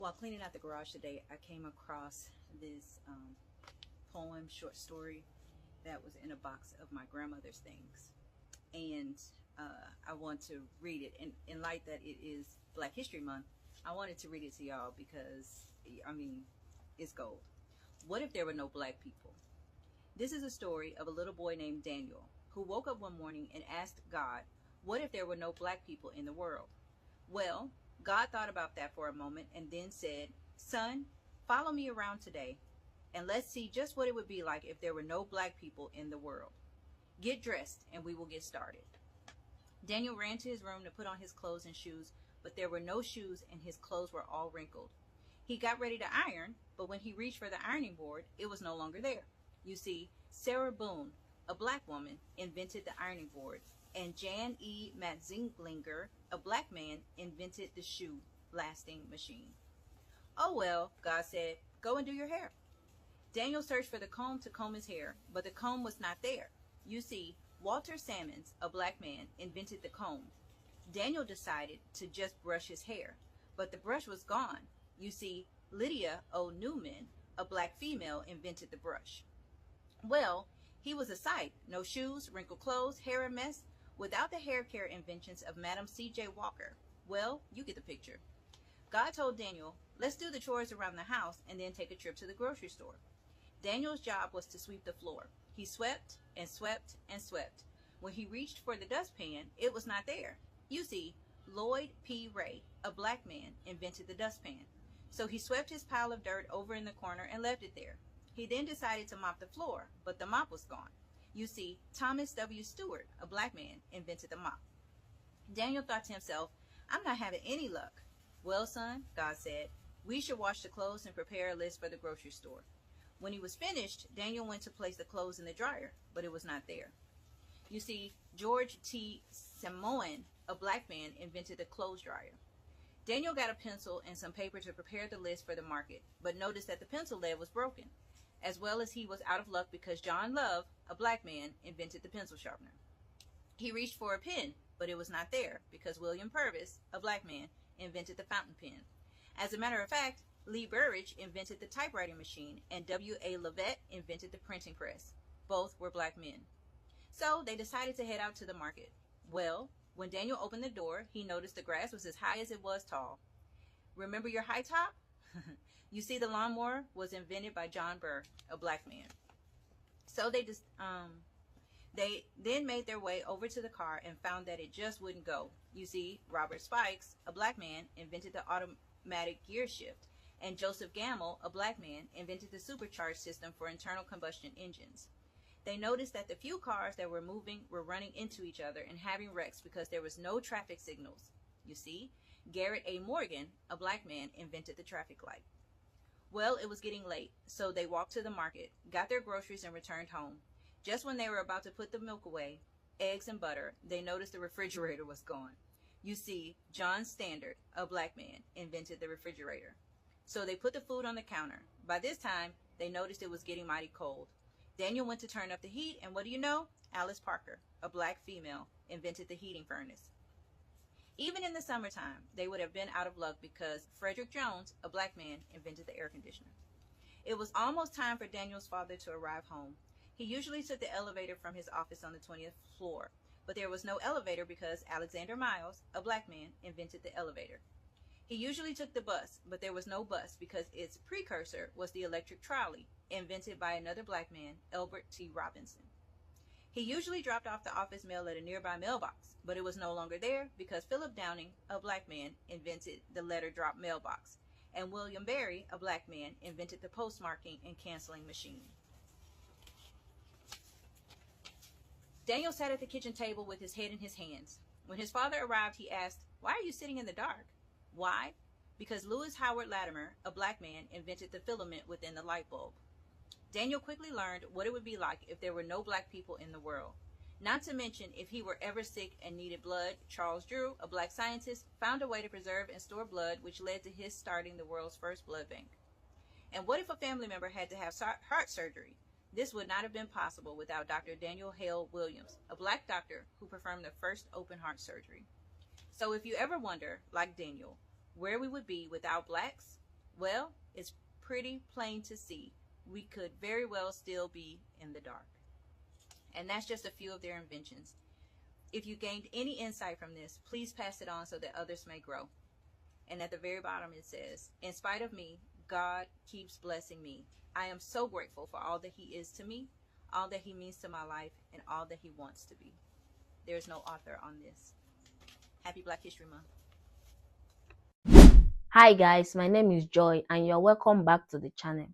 While cleaning out the garage today, I came across this poem, short story that was in a box of my grandmother's things. And I want to read it. And in light that it is Black History Month, I wanted to read it to y'all because, I mean, it's gold. What if there were no black people? This is a story of a little boy named Daniel who woke up one morning and asked God, what if there were no black people in the world? Well, God thought about that for a moment and then said, son, follow me around today and let's see just what it would be like if there were no black people in the world. Get dressed and we will get started. Daniel ran to his room to put on his clothes and shoes, but there were no shoes and his clothes were all wrinkled. He got ready to iron, but when he reached for the ironing board, it was no longer there. You see, Sarah Boone, a black woman, invented the ironing board, and Jan E. Matzinglinger, a black man, invented the shoe lasting machine. Oh well, God said, go and do your hair. Daniel searched for the comb to comb his hair, but the comb was not there. You see, Walter Sammons, a black man, invented the comb. Daniel decided to just brush his hair, but the brush was gone. You see, Lydia O. Newman, a black female, invented the brush. Well, he was a sight. No shoes, wrinkled clothes, hair a mess, without the hair care inventions of Madam C.J. Walker. Well, you get the picture. God told Daniel, let's do the chores around the house and then take a trip to the grocery store. Daniel's job was to sweep the floor. He swept and swept and swept. When he reached for the dustpan, it was not there. You see, Lloyd P. Ray, a black man, invented the dustpan. So he swept his pile of dirt over in the corner and left it there. He then decided to mop the floor, but the mop was gone. You see, Thomas W. Stewart, a black man, invented the mop. Daniel thought to himself, I'm not having any luck. Well, son, God said, we should wash the clothes and prepare a list for the grocery store. When he was finished, Daniel went to place the clothes in the dryer, but it was not there. You see, George T. Samoan, a black man, invented the clothes dryer. Daniel got a pencil and some paper to prepare the list for the market, but noticed that the pencil lead was broken, as well as he was out of luck because John Love, a black man, invented the pencil sharpener. He reached for a pen, but it was not there because William Purvis, a black man, invented the fountain pen. As a matter of fact, Lee Burridge invented the typewriting machine and W.A. Leavitt invented the printing press. Both were black men. So they decided to head out to the market. Well, when Daniel opened the door, he noticed the grass was as high as it was tall. Remember your high top? You see, the lawnmower was invented by John Burr, a black man. So they then made their way over to the car and found that it just wouldn't go. You see, Robert Spikes, a black man, invented the automatic gear shift, and Joseph Gamble, a black man, invented the supercharged system for internal combustion engines. They noticed that the few cars that were moving were running into each other and having wrecks because there was no traffic signals. You see, Garrett A. Morgan, a black man, invented the traffic light. Well, it was getting late, so they walked to the market, got their groceries, and returned home. Just when they were about to put the milk away, eggs and butter, they noticed the refrigerator was gone. You see, John Standard, a black man, invented the refrigerator. So they put the food on the counter. By this time, they noticed it was getting mighty cold. Daniel went to turn up the heat, and what do you know? Alice Parker, a black female, invented the heating furnace. Even in the summertime, they would have been out of luck because Frederick Jones, a black man, invented the air conditioner. It was almost time for Daniel's father to arrive home. He usually took the elevator from his office on the 20th floor, but there was no elevator because Alexander Miles, a black man, invented the elevator. He usually took the bus, but there was no bus because its precursor was the electric trolley, invented by another black man, Elbert T. Robinson. He usually dropped off the office mail at a nearby mailbox, but it was no longer there because Philip Downing, a black man, invented the letter drop mailbox, and William Berry, a black man, invented the postmarking and canceling machine. Daniel sat at the kitchen table with his head in his hands. When his father arrived, he asked, "Why are you sitting in the dark?" Why? Because Lewis Howard Latimer, a black man, invented the filament within the light bulb. Daniel quickly learned what it would be like if there were no black people in the world. Not to mention, if he were ever sick and needed blood, Charles Drew, a black scientist, found a way to preserve and store blood, which led to his starting the world's first blood bank. And what if a family member had to have heart surgery? This would not have been possible without Dr. Daniel Hale Williams, a black doctor who performed the first open heart surgery. So if you ever wonder, like Daniel, where we would be without blacks, Well, it's pretty plain to see. We could very well still be in the dark. And that's just a few of their inventions. If you gained any insight from this, please pass it on so that others may grow. And at the very bottom it says, in spite of me, God keeps blessing me. I am so grateful for all that he is to me, all that he means to my life, and all that he wants to be. There's no author on this. Happy Black History Month. Hi guys, my name is Joy and you're welcome back to the channel.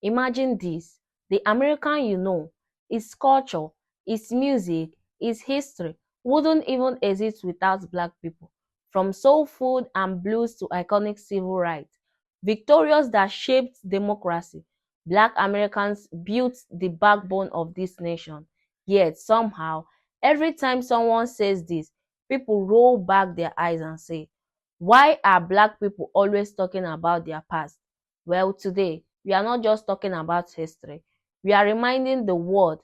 Imagine this, the American you know, its culture, its music, its history wouldn't even exist without black people. From soul food and blues to iconic civil rights, victorious that shaped democracy, black Americans built the backbone of this nation. Yet somehow, every time someone says this, people roll back their eyes and say, why are black people always talking about their past? Well, today, we are not just talking about history. We are reminding the world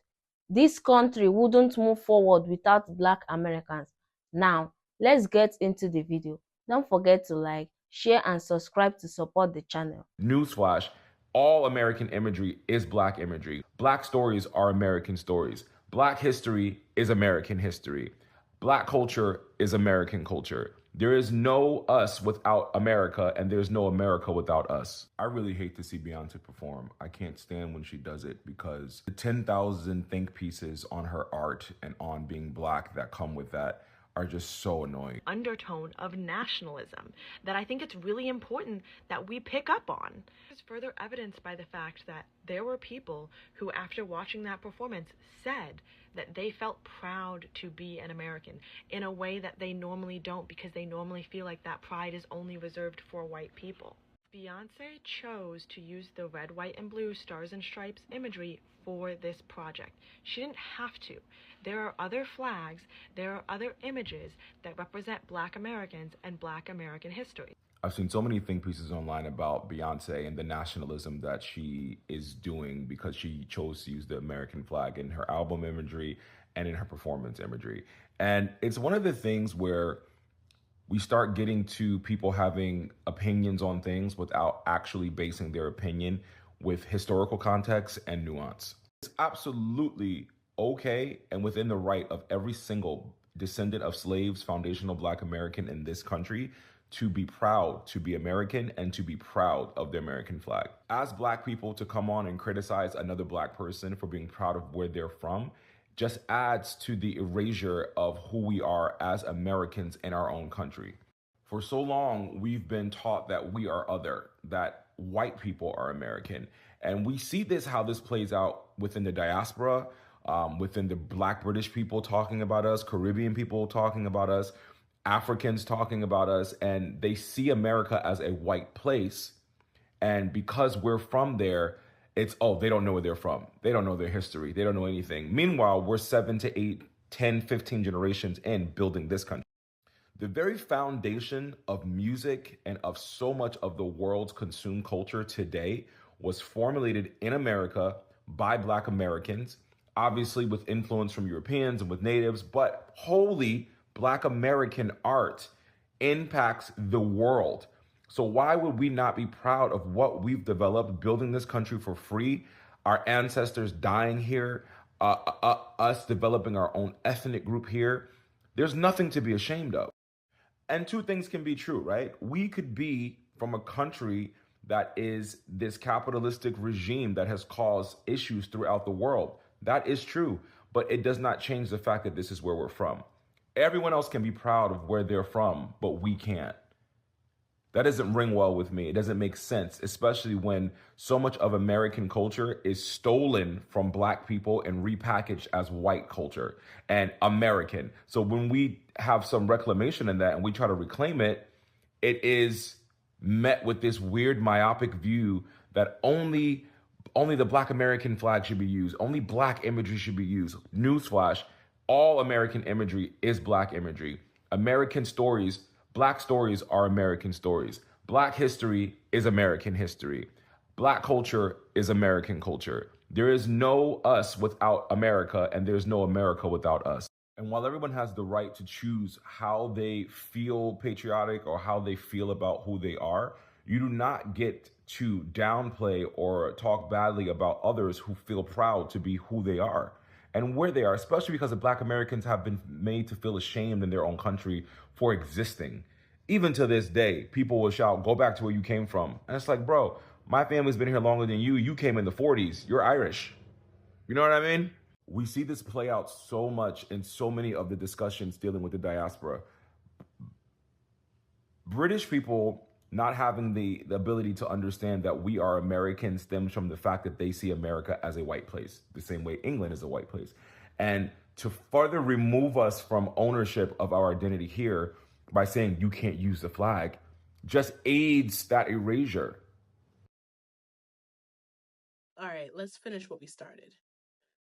this country wouldn't move forward without black Americans. Now, let's get into the video. Don't forget to like, share, and subscribe to support the channel. Newsflash, all American imagery is black imagery. Black stories are American stories. Black history is American history. Black culture is American culture. There is no us without America, and there's no America without us. I really hate to see Beyonce perform. I can't stand when she does it because the 10,000 think pieces on her art and on being black that come with that are just so annoying. Undertone of nationalism that I think it's really important that we pick up on. It's further evidenced by the fact that there were people who, after watching that performance, said that they felt proud to be an American in a way that they normally don't, because they normally feel like that pride is only reserved for white people. Beyonce chose to use the red, white, and blue stars and stripes imagery for this project. She didn't have to. There are other flags, there are other images that represent black Americans and black American history. I've seen so many think pieces online about Beyonce and the nationalism that she is doing because she chose to use the American flag in her album imagery and in her performance imagery. And it's one of the things where we start getting to people having opinions on things without actually basing their opinion with historical context and nuance. It's absolutely okay and within the right of every single descendant of slaves, foundational black American in this country to be proud to be American and to be proud of the American flag. As black people, to come on and criticize another black person for being proud of where they're from just adds to the erasure of who we are as Americans in our own country. For so long, we've been taught that we are other, that white people are American. And we see this, how this plays out within the diaspora, within the black British people talking about us, Caribbean people talking about us, Africans talking about us, and they see America as a white place. And because we're from there, it's, oh, they don't know where they're from. They don't know their history. They don't know anything. Meanwhile, we're 7 to 8, 10, 15 generations in building this country. The very foundation of music and of so much of the world's consumed culture today was formulated in America by black Americans, obviously with influence from Europeans and with natives, but wholly black American art impacts the world. So why would we not be proud of what we've developed, building this country for free, our ancestors dying here, us developing our own ethnic group here? There's nothing to be ashamed of. And two things can be true, right? We could be from a country that is this capitalistic regime that has caused issues throughout the world. That is true, but it does not change the fact that this is where we're from. Everyone else can be proud of where they're from, but we can't. That doesn't ring well with me. It doesn't make sense, especially when so much of American culture is stolen from black people and repackaged as white culture and American. So when we have some reclamation in that and we try to reclaim it, it is met with this weird myopic view that only the black American flag should be used. Only black imagery should be used. Newsflash, all American imagery is black imagery. American stories, black stories are American stories. Black history is American history. Black culture is American culture. There is no us without America, and there's no America without us. And while everyone has the right to choose how they feel patriotic or how they feel about who they are, You do not get to downplay or talk badly about others who feel proud to be who they are and where they are, especially because the Black Americans have been made to feel ashamed in their own country for existing. Even to this day, people will shout, "Go back to where you came from." And it's like, bro, my family's been here longer than you. You came in the 40s. You're Irish. You know what I mean? We see this play out so much in so many of the discussions dealing with the diaspora. British people not having the ability to understand that we are Americans stems from the fact that they see America as a white place, the same way England is a white place. And to further remove us from ownership of our identity here by saying you can't use the flag just aids that erasure. All right, let's finish what we started.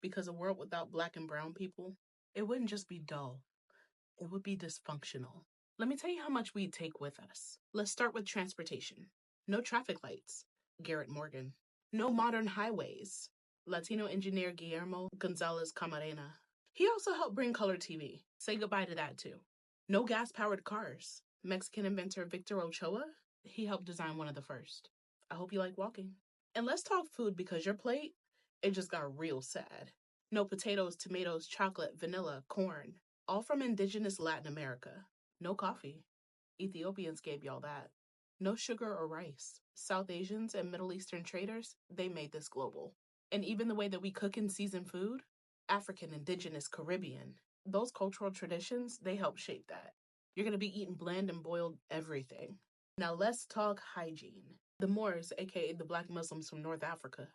Because a world without Black and brown people, it wouldn't just be dull. It would be dysfunctional. Let me tell you how much we'd take with us. Let's start with transportation. No traffic lights. Garrett Morgan. No modern highways. Latino engineer Guillermo Gonzalez Camarena. He also helped bring color TV. Say goodbye to that too. No gas-powered cars. Mexican inventor Victor Ochoa. He helped design one of the first. I hope you like walking. And let's talk food because your plate, it just got real sad. No potatoes, tomatoes, chocolate, vanilla, corn. All from indigenous Latin America. No coffee. Ethiopians gave y'all that. No sugar or rice. South Asians and Middle Eastern traders, they made this global. And even the way that we cook and season food, African, indigenous, Caribbean, those cultural traditions, they help shape that. You're going to be eating bland and boiled everything. Now let's talk hygiene. The Moors, aka the Black Muslims from North Africa,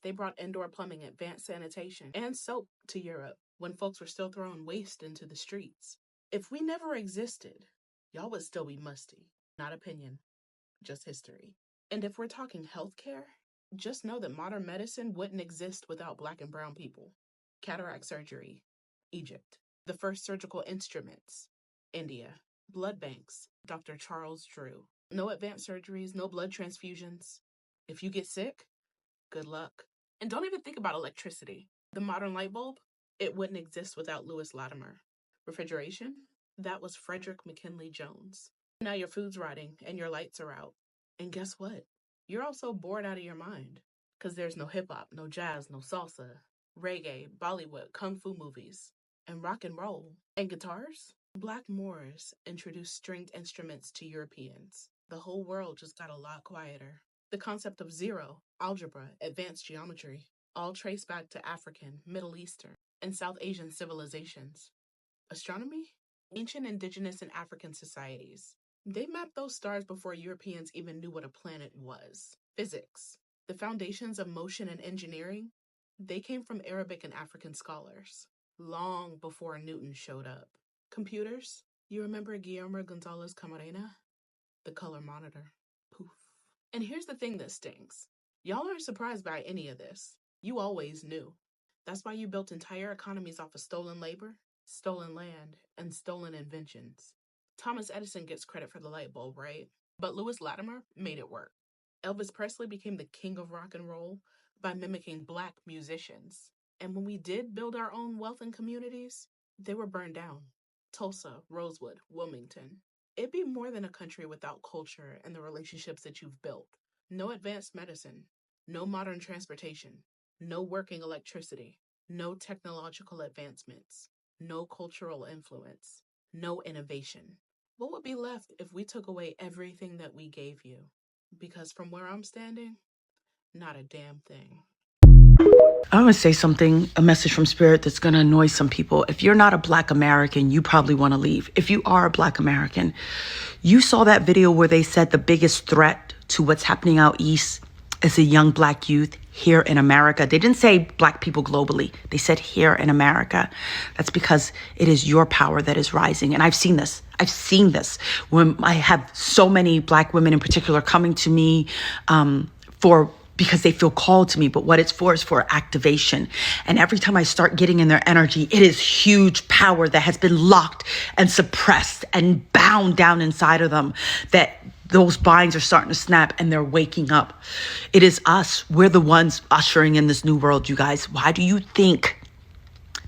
they brought indoor plumbing, advanced sanitation, and soap to Europe when folks were still throwing waste into the streets. If we never existed, y'all would still be musty. Not opinion, just history. And if we're talking healthcare, just know that modern medicine wouldn't exist without Black and brown people. Cataract surgery, Egypt. The first surgical instruments, India. Blood banks, Dr. Charles Drew. No advanced surgeries, no blood transfusions. If you get sick, good luck. And don't even think about electricity. The modern light bulb, it wouldn't exist without Lewis Latimer. Refrigeration, that was Frederick McKinley Jones. Now your food's rotting and your lights are out. And guess what? You're also bored out of your mind. Because there's no hip-hop, no jazz, no salsa, reggae, Bollywood, kung fu movies, and rock and roll. And guitars? Black Moors introduced stringed instruments to Europeans. The whole world just got a lot quieter. The concept of zero, algebra, advanced geometry, all trace back to African, Middle Eastern, and South Asian civilizations. Astronomy? Ancient indigenous and African societies. They mapped those stars before Europeans even knew what a planet was. Physics. The foundations of motion and engineering, they came from Arabic and African scholars, long before Newton showed up. Computers? You remember Guillermo Gonzalez Camarena? The color monitor. Poof. And here's the thing that stings. Y'all aren't surprised by any of this. You always knew. That's why you built entire economies off of stolen labor, stolen land, and stolen inventions. Thomas Edison gets credit for the light bulb, right? But Lewis Latimer made it work. Elvis Presley became the king of rock and roll by mimicking Black musicians. And when we did build our own wealth and communities, they were burned down. Tulsa, Rosewood, Wilmington. It'd be more than a country without culture and the relationships that you've built. No advanced medicine, no modern transportation, no working electricity, no technological advancements, no cultural influence, no innovation. What would be left if we took away everything that we gave you? Because from where I'm standing, not a damn thing. I want to say something, a message from Spirit that's going to annoy some people. If you're not a Black American, you probably want to leave. If you are a Black American, you saw that video where they said the biggest threat to what's happening out east is a young Black youth here in America. They didn't say Black people globally. They said here in America. That's because it is your power that is rising. And I've seen this. I've seen this when I have so many Black women in particular coming to me because they feel called to me, but what it's for is for activation. And every time I start getting in their energy, it is huge power that has been locked and suppressed and bound down inside of them, that those binds are starting to snap and they're waking up. It is us. We're the ones ushering in this new world, you guys. Why do you think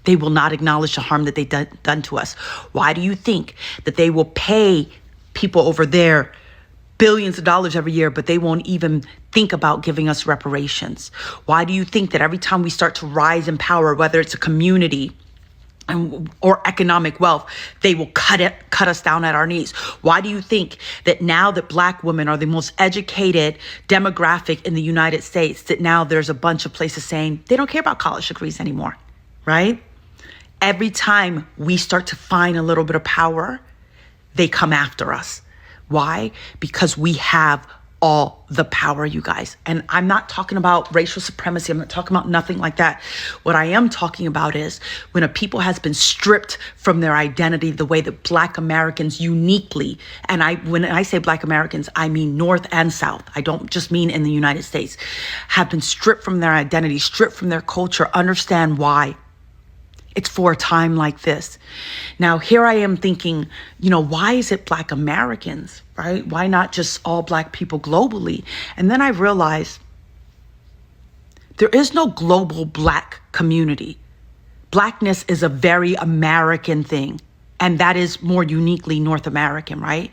they will not acknowledge the harm that they've done to us? Why do you think that they will pay people over there billions of dollars every year, but they won't even think about giving us reparations? Why do you think that every time we start to rise in power, whether it's a community or economic wealth, they will cut us down at our knees? Why do you think that now that Black women are the most educated demographic in the United States, that now there's a bunch of places saying they don't care about college degrees anymore, right? Every time we start to find a little bit of power, they come after us. Why? Because we have all the power, you guys. And I'm not talking about racial supremacy. I'm not talking about nothing like that. What I am talking about is when a people has been stripped from their identity, the way that Black Americans uniquely, and when I say Black Americans, I mean North and South. I don't just mean in the United States, have been stripped from their identity, stripped from their culture. Understand why. It's for a time like this. Now, here I am thinking, why is it Black Americans, right? Why not just all Black people globally? And then I realized there is no global Black community. Blackness is a very American thing. And that is more uniquely North American, right?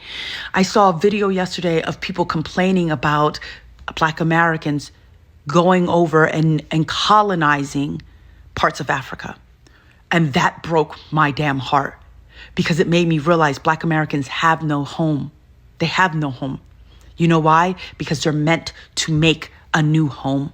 I saw a video yesterday of people complaining about Black Americans going over and colonizing parts of Africa. And that broke my damn heart, because it made me realize Black Americans have no home. They have no home. You know why? Because they're meant to make a new home.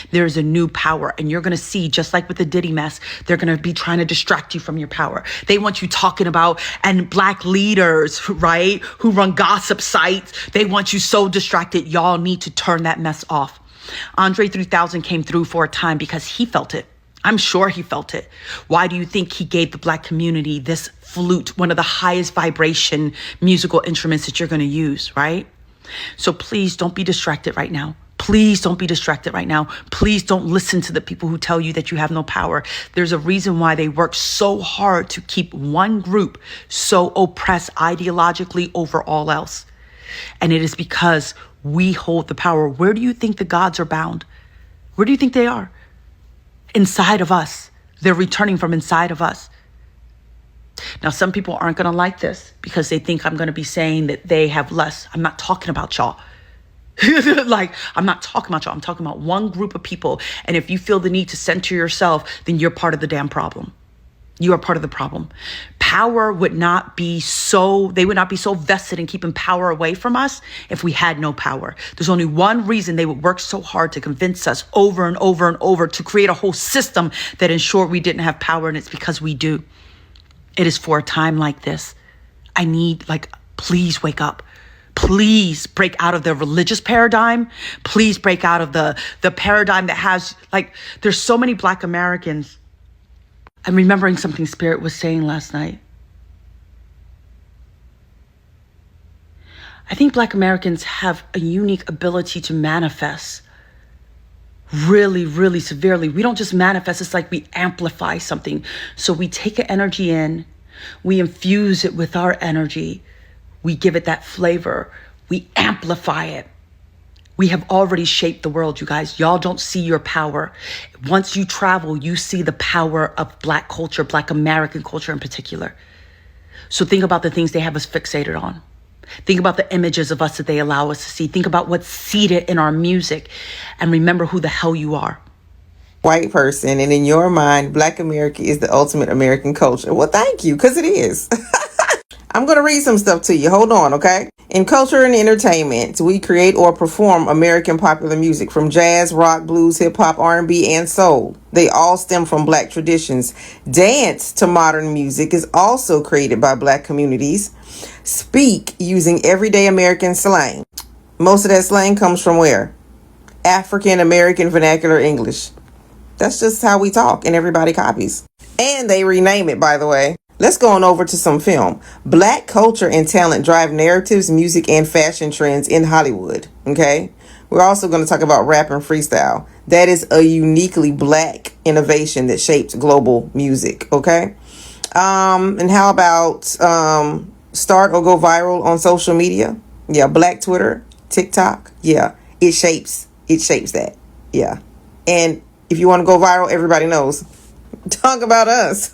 There's a new power, and you're going to see, just like with the Diddy mess, they're going to be trying to distract you from your power. They want you talking about, and Black leaders, right, who run gossip sites, they want you so distracted. Y'all need to turn that mess off. Andre 3000 came through for a time because he felt it. I'm sure he felt it. Why do you think he gave the Black community this flute, one of the highest vibration musical instruments that you're going to use, right? So please don't be distracted right now. Please don't be distracted right now. Please don't listen to the people who tell you that you have no power. There's a reason why they work so hard to keep one group so oppressed ideologically over all else. And it is because we hold the power. Where do you think the gods are bound? Where do you think they are? Inside of us. They're returning from inside of us. Now, some people aren't going to like this because they think I'm going to be saying that they have less. I'm not talking about y'all. I'm not talking about y'all. I'm talking about one group of people. And if you feel the need to center yourself, then you're part of the damn problem. You are part of the problem. Power would not be so vested in keeping power away from us if we had no power. There's only one reason they would work so hard to convince us over and over and over to create a whole system that ensured we didn't have power, and it's because we do. It is for a time like this. Please wake up. Please break out of the religious paradigm. Please break out of the paradigm that has, there's so many Black Americans. I'm remembering something Spirit was saying last night. I think Black Americans have a unique ability to manifest really, really severely. We don't just manifest, it's like we amplify something. So we take an energy in, we infuse it with our energy, we give it that flavor, we amplify it. We have already shaped the world, you guys. Y'all don't see your power. Once you travel, you see the power of Black culture, Black American culture in particular. So think about the things they have us fixated on. Think about the images of us that they allow us to see. Think about what's seated in our music. And remember who the hell you are. White person, and in your mind, Black America is the ultimate American culture. Well, thank you, because it is. I'm going to read some stuff to you. Hold on, okay? In culture and entertainment, we create or perform American popular music from jazz, rock, blues, hip hop, R&B, and soul. They all stem from Black traditions. Dance to modern music is also created by Black communities. Speak using everyday American slang. Most of that slang comes from where? African American vernacular English. That's just how we talk, and everybody copies. And they rename it, by the way. Let's go on over to some film. Black culture and talent drive narratives, music, and fashion trends in Hollywood. Okay? We're also going to talk about rap and freestyle. That is a uniquely Black innovation that shaped global music. Okay? And how about start or go viral on social media? Yeah, Black Twitter, TikTok. Yeah, it shapes that. Yeah. And if you want to go viral, everybody knows. Talk about us.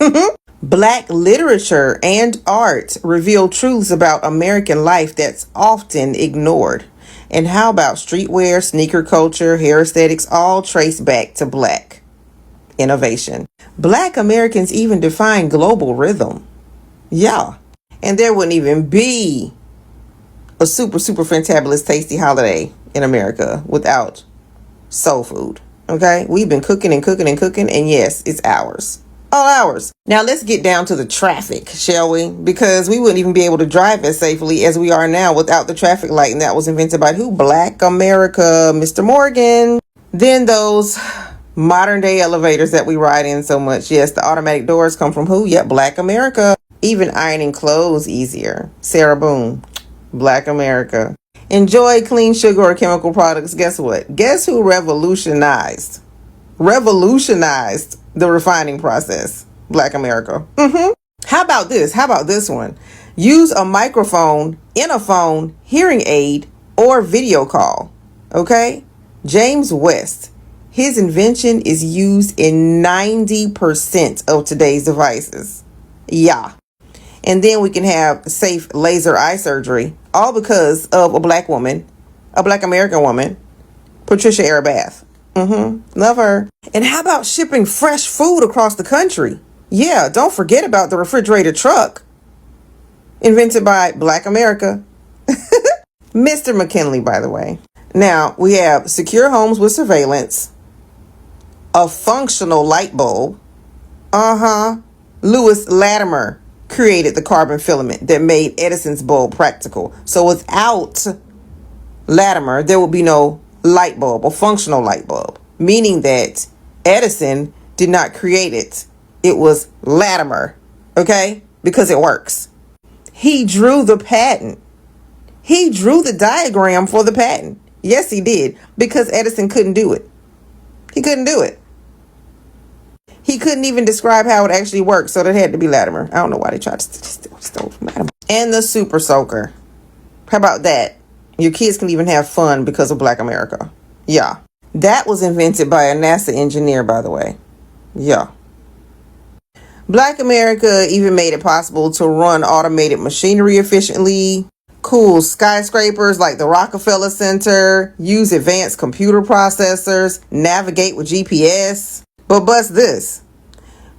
Black literature and art reveal truths about American life that's often ignored. And how about streetwear, sneaker culture, hair aesthetics, all trace back to Black innovation. Black Americans even define global rhythm. Yeah. And there wouldn't even be a super fantabulous tasty holiday in America without soul food. Okay? We've been cooking and cooking and cooking, and yes, it's ours. All ours. Now let's get down to the traffic, shall we? Because we wouldn't even be able to drive as safely as we are now without the traffic light, and that was invented by who? Black America, Mr. Morgan. Then those modern day elevators that we ride in so much. Yes, the automatic doors come from who? Yep, Black America. Even ironing clothes easier. Sarah Boone, Black America. Enjoy clean sugar or chemical products. Guess what? Guess who revolutionized the refining process? Black America. How about this? How about this one? Use a microphone in a phone, hearing aid, or video call. Okay? James West. His invention is used in 90% of today's devices. Yeah. And then we can have safe laser eye surgery, all because of a Black woman, a Black American woman, Patricia Arabath. Love her. And how about shipping fresh food across the country? Yeah, don't forget about the refrigerated truck, invented by Black America. Mr. McKinley, by the way. Now, we have secure homes with surveillance, a functional light bulb. Lewis Latimer created the carbon filament that made Edison's bulb practical. So without Latimer, there would be no light bulb, a functional light bulb, meaning that Edison did not create it. It was Latimer, okay? Because it works. He drew the patent. He drew the diagram for the patent. Yes, he did, because Edison couldn't do it. He couldn't do it. He couldn't even describe how it actually worked, so that had to be Latimer. I don't know why they tried to steal from Latimer. And the Super Soaker. How about that? Your kids can even have fun because of Black America. Yeah. That was invented by a NASA engineer, by the way. Yeah. Black America even made it possible to run automated machinery efficiently, cool skyscrapers like the Rockefeller Center, use advanced computer processors, navigate with GPS. But bust this.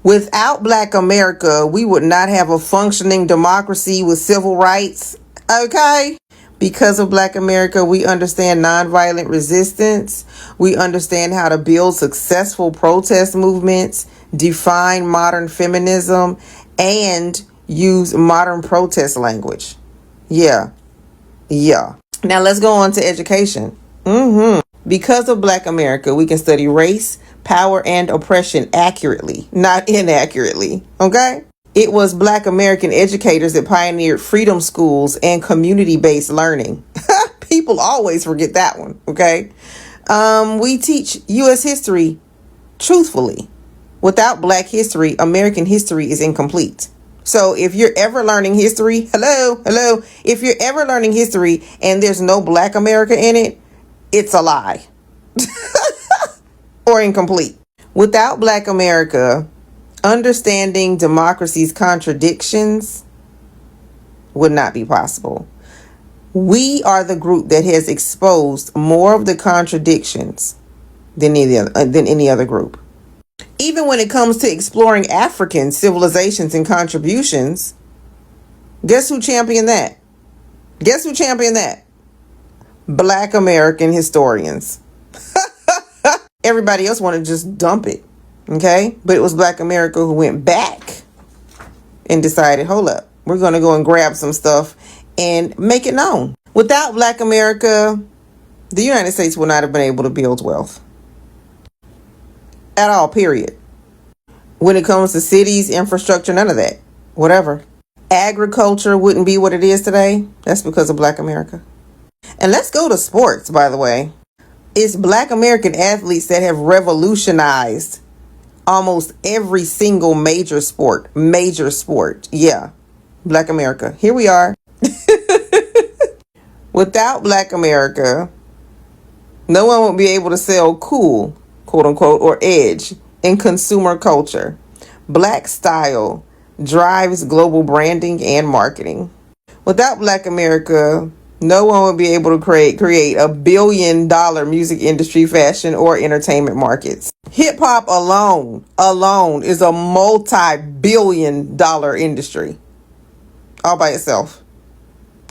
Without Black America, we would not have a functioning democracy with civil rights. Okay? Because of Black America, we understand nonviolent resistance. We understand how to build successful protest movements, define modern feminism, and use modern protest language. Yeah. Now let's go on to education. Because of Black America, we can study race, power, and oppression accurately, not inaccurately. Okay? It was Black American educators that pioneered freedom schools and community-based learning. People always forget that one, okay? We teach U.S. history truthfully. Without Black history, American history is incomplete. So if you're ever learning history, hello, if you're ever learning history and there's no Black America in it, it's a lie. Or incomplete. Without Black America, understanding democracy's contradictions would not be possible. We are the group that has exposed more of the contradictions than any other group. Even when it comes to exploring African civilizations and contributions, guess who championed that? Black American historians. Everybody else wanted to just dump it. Okay? But it was Black America who went back and decided, hold up, we're going to go and grab some stuff and make it known. Without Black America, the United States would not have been able to build wealth. At all, period. When it comes to cities, infrastructure, none of that. Whatever. Agriculture wouldn't be what it is today. That's because of Black America. And let's go to sports, by the way. It's Black American athletes that have revolutionized almost every single major sport. Yeah. Black America. Here we are. Without Black America, no one would be able to sell cool, quote unquote, or edge in consumer culture. Black style drives global branding and marketing. Without Black America, no one would be able to create $1 billion music industry, fashion, or entertainment markets. Hip hop alone is a multi-billion-dollar industry. All by itself.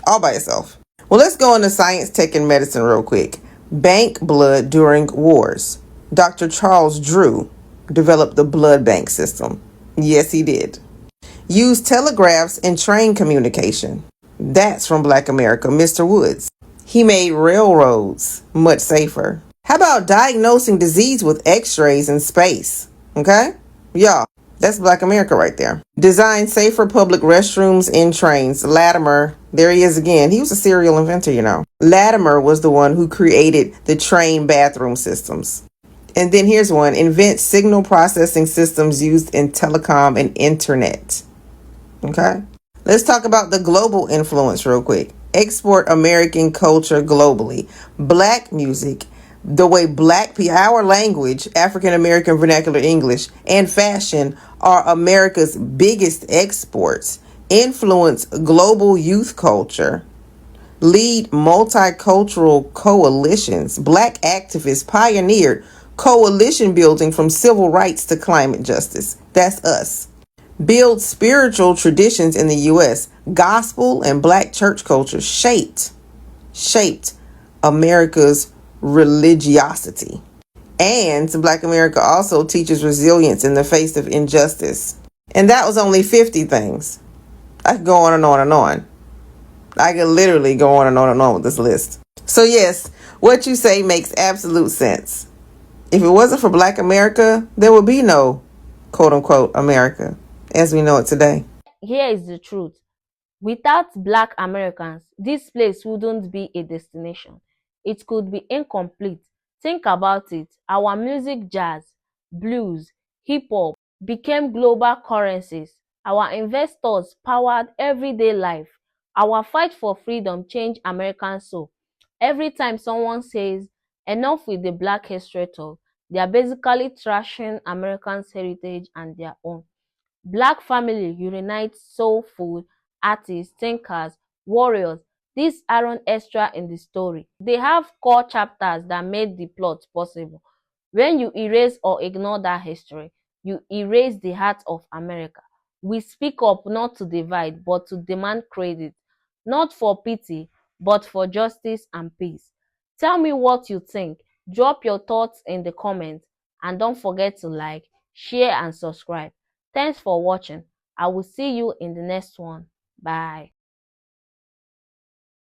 All by itself. Well, let's go into science, tech, and medicine real quick. Bank blood during wars. Dr. Charles Drew developed the blood bank system. Yes, he did. Used telegraphs in train communication. That's from Black America, Mr. Woods. He made railroads much safer. How about diagnosing disease with x-rays in space? Okay? Yeah, that's Black America right there. Designed safer public restrooms in trains. Latimer, there he is again. He was a serial inventor, you know. Latimer was the one who created the train bathroom systems. And then here's one. Invent signal processing systems used in telecom and internet. Okay? Let's talk about the global influence real quick. Export American culture globally. Black music, the way Black people, our language, African American vernacular English, and fashion are America's biggest exports. Influence global youth culture. Lead multicultural coalitions. Black activists pioneered coalition building from civil rights to climate justice. That's us. Build spiritual traditions in the U.S. Gospel and Black church culture shaped America's religiosity. And Black America also teaches resilience in the face of injustice. And that was only 50 things. I could go on and on and on. I could literally go on and on and on with this list. So yes, what you say makes absolute sense. If it wasn't for Black America, there would be no quote unquote America as we know it today. Here is the truth. Without Black Americans, this place wouldn't be a destination. It could be incomplete. Think about it. Our music, jazz, blues, hip-hop, became global currencies. Our investors powered everyday life. Our fight for freedom changed American soul. Every time someone says, enough with the Black history talk, they are basically trashing Americans' heritage and their own. Black family unites soul food, artists, thinkers, warriors. These aren't extra in the story. They have core chapters that made the plot possible. When you erase or ignore that history, you erase the heart of America. We speak up not to divide, but to demand credit, not for pity, but for justice and peace. Tell me what you think. Drop your thoughts in the comments, and don't forget to like, share, and subscribe. Thanks for watching. I will see you in the next one. Bye.